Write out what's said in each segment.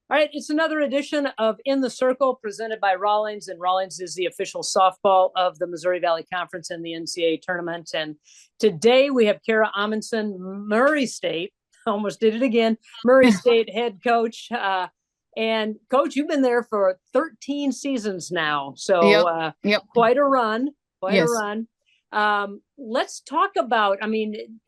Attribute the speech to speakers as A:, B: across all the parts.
A: All right, it's another edition of In the Circle presented by Rawlings, and Rawlings is the official softball of the Missouri Valley Conference and the NCAA tournament. And today we have Kara Amundson, Murray State, almost did it again, Murray State head coach. And coach, you've been there for 13 seasons now, so
B: Yep.
A: quite a run, quite a
B: Yes.
A: run. Let's talk about,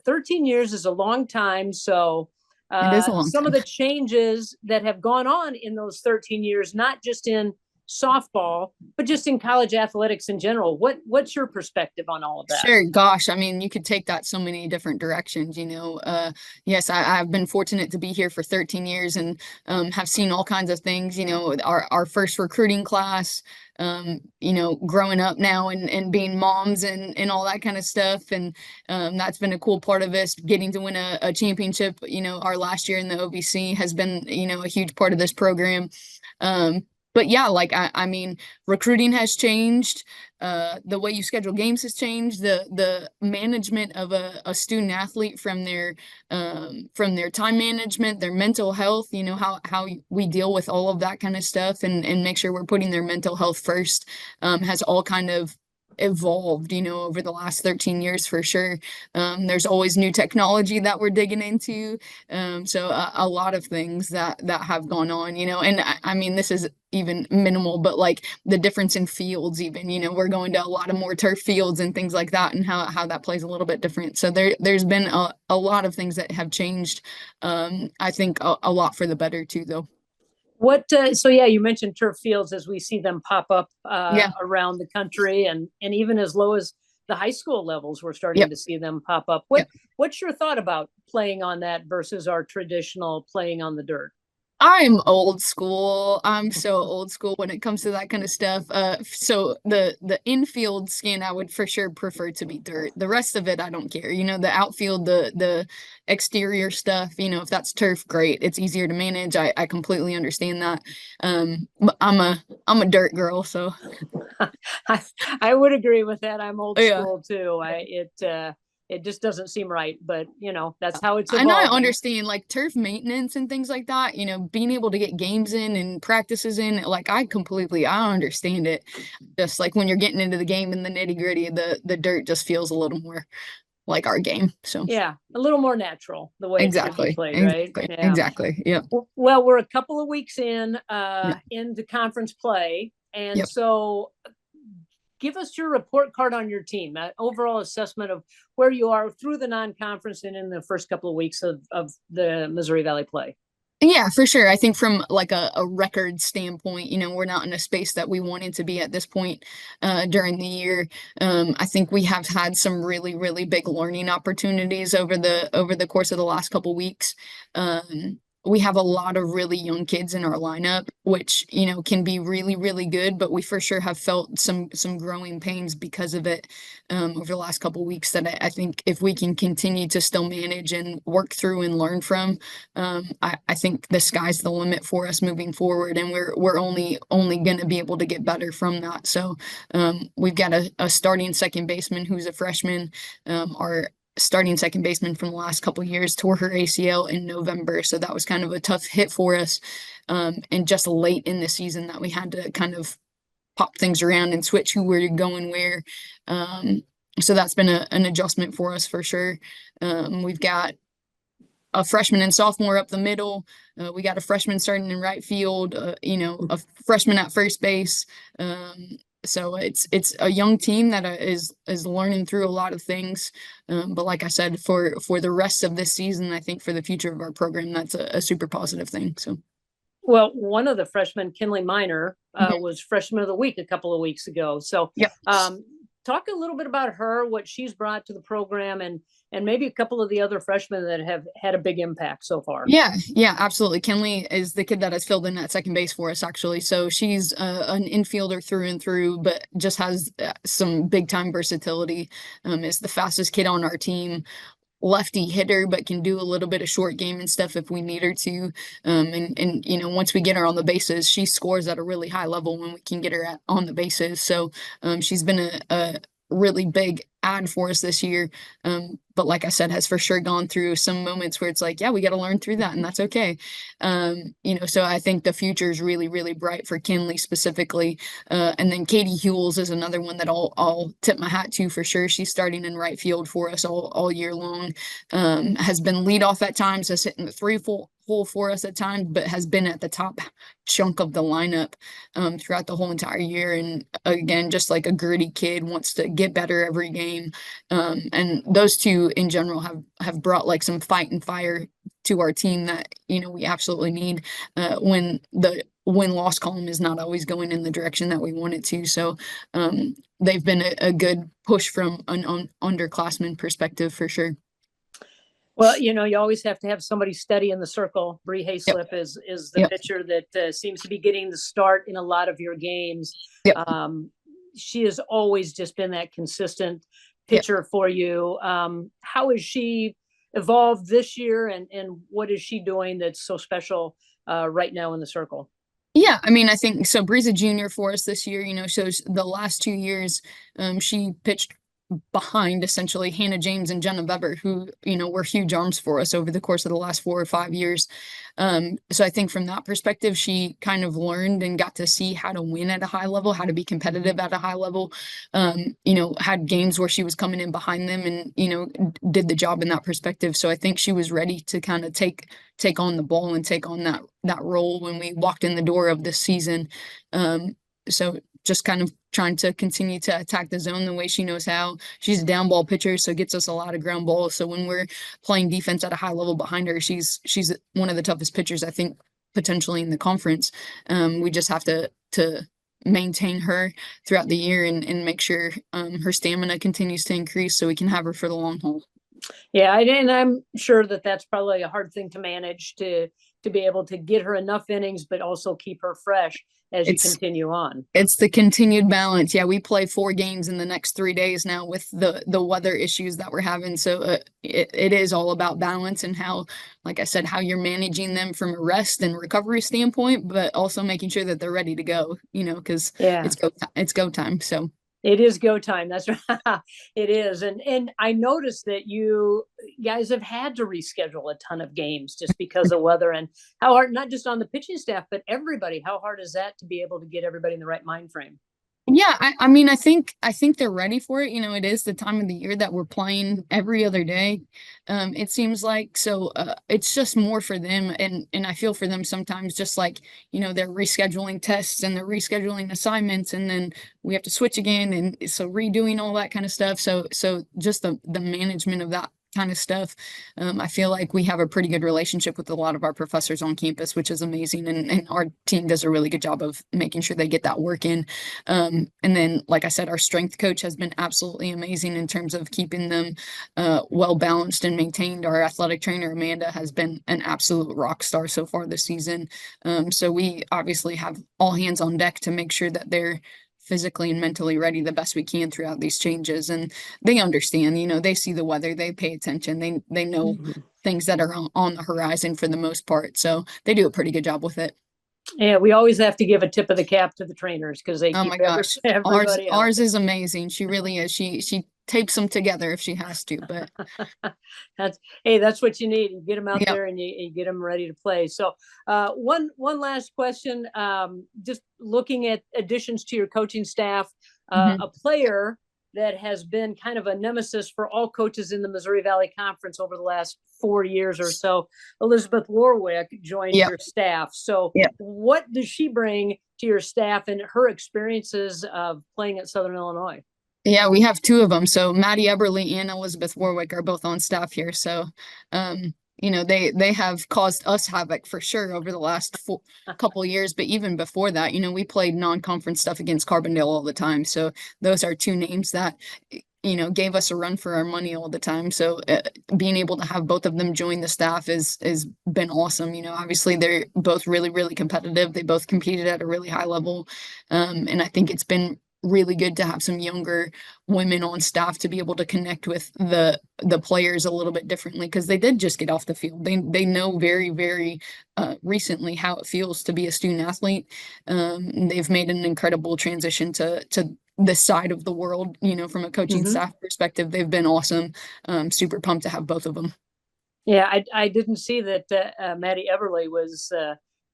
A: 13 years is a long time, so
B: It is a long
A: some of
B: time.
A: the changes that have gone on in those 13 years, not just in softball, but just in college athletics in general. What's your perspective on all of that?
B: Sure. Gosh, I mean, you could take that so many different directions, Yes, I've been fortunate to be here for 13 years and have seen all kinds of things, our first recruiting class, growing up now and being moms and all that kind of stuff. And that's been a cool part of this, getting to win a championship, our last year in the OVC has been, a huge part of this program. But yeah, I mean, recruiting has changed. The way you schedule games has changed. The management of a student athlete from their time management, their mental health, how we deal with all of that kind of stuff and make sure we're putting their mental health first, has all kind of evolved, over the last 13 years for sure. There's always new technology that we're digging into. So a lot of things that have gone on, and I mean, this is even minimal, but like the difference in fields, even, we're going to a lot of more turf fields and things like that, and how that plays a little bit different. So there's been a lot of things that have changed. I think a lot for the better too, though.
A: So yeah, you mentioned turf fields as we see them pop up
B: Yeah.
A: around the country, and even as low as the high school levels, we're starting
B: Yep.
A: to see them pop up.
B: Yep.
A: What's your thought about playing on that versus our traditional playing on the dirt?
B: I'm old school. I'm so old school when it comes to that kind of stuff. So the infield skin I would for sure prefer to be dirt. The rest of it I don't care. The outfield, the exterior stuff, if that's turf, great. It's easier to manage. I completely understand that. But I'm a dirt girl, so
A: I would agree with that. I'm old
B: yeah.
A: school too. It just doesn't seem right, but that's how it's
B: And I
A: evolving.
B: understand like turf maintenance and things like that, being able to get games in and practices in, like I understand it. Just like when you're getting into the game and the nitty-gritty, the dirt just feels a little more like our game. So
A: Yeah, a little more natural the way it should be
B: exactly.
A: played, right?
B: Exactly.
A: Yeah.
B: Exactly. Yep.
A: Well, we're a couple of weeks
B: Yep.
A: into conference play, and
B: Yep.
A: so give us your report card on your team, an overall assessment of where you are through the non-conference and in the first couple of weeks of the Missouri Valley play.
B: Yeah, for sure. I think from like a record standpoint, we're not in a space that we wanted to be at this point during the year. I think we have had some really, really big learning opportunities over the course of the last couple weeks. We have a lot of really young kids in our lineup, which, can be really, really good, but we for sure have felt some growing pains because of it over the last couple weeks that I think if we can continue to still manage and work through and learn from, I think the sky's the limit for us moving forward, and we're only going to be able to get better from that. So we've got a starting second baseman who's a freshman. Our starting second baseman from the last couple years tore her ACL in November, so that was kind of a tough hit for us. And just late in the season that we had to kind of pop things around and switch who we're going where. So that's been an adjustment for us for sure. We've got a freshman and sophomore up the middle. We got a freshman starting in right field, a freshman at first base. So it's a young team that is learning through a lot of things. But like I said, for the rest of this season, I think for the future of our program, that's a super positive thing. So.
A: Well, one of the freshmen, Kinley Miner,
B: Mhm.
A: was freshman of the week a couple of weeks ago. So,
B: Yep.
A: Talk a little bit about her, what she's brought to the program, and maybe a couple of the other freshmen that have had a big impact so far.
B: Yeah, absolutely. Kinley is the kid that has filled in at second base for us, actually. So she's an infielder through and through, but just has some big time versatility. Is the fastest kid on our team. Lefty hitter, but can do a little bit of short game and stuff if we need her to. And once we get her on the bases, she scores at a really high level when we can get her on the bases. So she's been a really big add for us this year. But like I said, has for sure gone through some moments where it's like, yeah, we got to learn through that, and that's okay. So I think the future is really, really bright for Kinley specifically. And then Katie Hewells is another one that I'll tip my hat to for sure. She's starting in right field for us all year long. Has been lead off at times, has hit in the hole for us at times, but has been at the top chunk of the lineup throughout the whole entire year. And again, just like a gritty kid, wants to get better every game. And those two in general have brought like some fight and fire to our team that, we absolutely need when the win-loss column is not always going in the direction that we want it to. So they've been a good push from an underclassman perspective for sure.
A: Well, you always have to have somebody steady in the circle. Bree Hayslip is the pitcher that seems to be getting the start in a lot of your games. She has always just been that consistent pitcher for you. How has she evolved this year, and what is she doing that's so special right now in the circle?
B: Yeah, I mean, I think so. Bree's a junior for us this year, so the last 2 years, she pitched behind essentially Hannah James and Jenna Weber, who, were huge arms for us over the course of the last 4 or 5 years. So I think from that perspective, she kind of learned and got to see how to win at a high level, how to be competitive at a high level. Had games where she was coming in behind them and, did the job in that perspective. So I think she was ready to kind of take on the ball and take on that role when we walked in the door of this season. So just kind of trying to continue to attack the zone the way she knows how. She's a down ball pitcher, so gets us a lot of ground balls. So when we're playing defense at a high level behind her, she's one of the toughest pitchers, I think, potentially in the conference. We just have to maintain her throughout the year and make sure her stamina continues to increase so we can have her for the long haul.
A: Yeah, and I'm sure that's probably a hard thing to manage, to be able to get her enough innings, but also keep her fresh as you continue on.
B: It's the continued balance. Yeah, we play 4 games in the next 3 days now with the weather issues that we're having. So it is all about balance and how, like I said, how you're managing them from a rest and recovery standpoint, but also making sure that they're ready to go, because it's go time. So
A: it is go time. That's right. It is. And I noticed that you guys have had to reschedule a ton of games just because of weather, and how hard, not just on the pitching staff, but everybody. How hard is that to be able to get everybody in the right mind frame?
B: Yeah, I mean, I think they're ready for it. It is the time of the year that we're playing every other day. It seems like, so it's just more for them, and I feel for them sometimes, just like, they're rescheduling tests and they're rescheduling assignments, and then we have to switch again, and so redoing all that kind of stuff. So just the management of that kind of stuff. I feel like we have a pretty good relationship with a lot of our professors on campus, which is amazing. And our team does a really good job of making sure they get that work in. And then, like I said, our strength coach has been absolutely amazing in terms of keeping them well balanced and maintained. Our athletic trainer, Amanda, has been an absolute rock star so far this season. So we obviously have all hands on deck to make sure that they're physically and mentally ready the best we can throughout these changes. And they understand, they see the weather, they pay attention, they know things that are on the horizon for the most part. So they do a pretty good job with it.
A: Yeah, we always have to give a tip of the cap to the trainers because they keep everybody
B: ours is amazing. She really is. She tapes them together if she has to, but
A: that's what you need. You get them out there and you get them ready to play. So one last question, just looking at additions to your coaching staff, a player that has been kind of a nemesis for all coaches in the Missouri Valley Conference over the last 4 years or so, Elizabeth Warwick joined your staff. So what does she bring to your staff and her experiences of playing at Southern Illinois?
B: Yeah, we have 2 of them. So Maddie Eberly and Elizabeth Warwick are both on staff here. So, they have caused us havoc for sure over the last couple years. But even before that, we played non-conference stuff against Carbondale all the time. So those are 2 names that, gave us a run for our money all the time. So being able to have both of them join the staff is been awesome. Obviously they're both really, really competitive. They both competed at a really high level. And I think it's been really good to have some younger women on staff to be able to connect with the players a little bit differently, because they did just get off the field. They know very, very recently how it feels to be a student athlete. They've made an incredible transition to this side of the world, from a coaching staff perspective. They've been awesome. Super pumped to have both of them.
A: Yeah, I didn't see that Maddie Everly was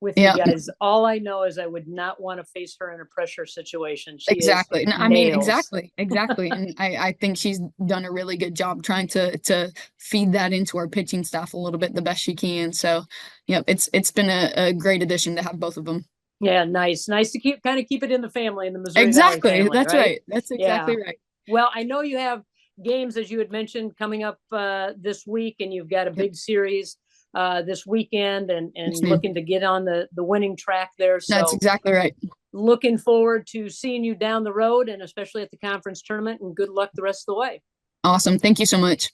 A: with
B: Yeah.
A: you guys. All I know is I would not want to face her in a pressure situation. She
B: Exactly.
A: is
B: I mean,
A: nails.
B: exactly. And I think she's done a really good job trying to feed that into our pitching staff a little bit the best she can. So, yep, it's been a great addition to have both of them.
A: Yeah, nice. Nice to keep it in the family, in the Missouri Valley
B: Exactly.
A: family,
B: That's
A: right?
B: right. That's exactly
A: Yeah.
B: right.
A: Well, I know you have games, as you had mentioned, coming up this week, and you've got a
B: Yep.
A: big series this weekend, and
B: Yes, ma'am.
A: looking to get on the winning track there.
B: That's
A: So
B: exactly right.
A: looking forward to seeing you down the road, and especially at the conference tournament, and good luck the rest of the way.
B: Awesome. Thank you so much.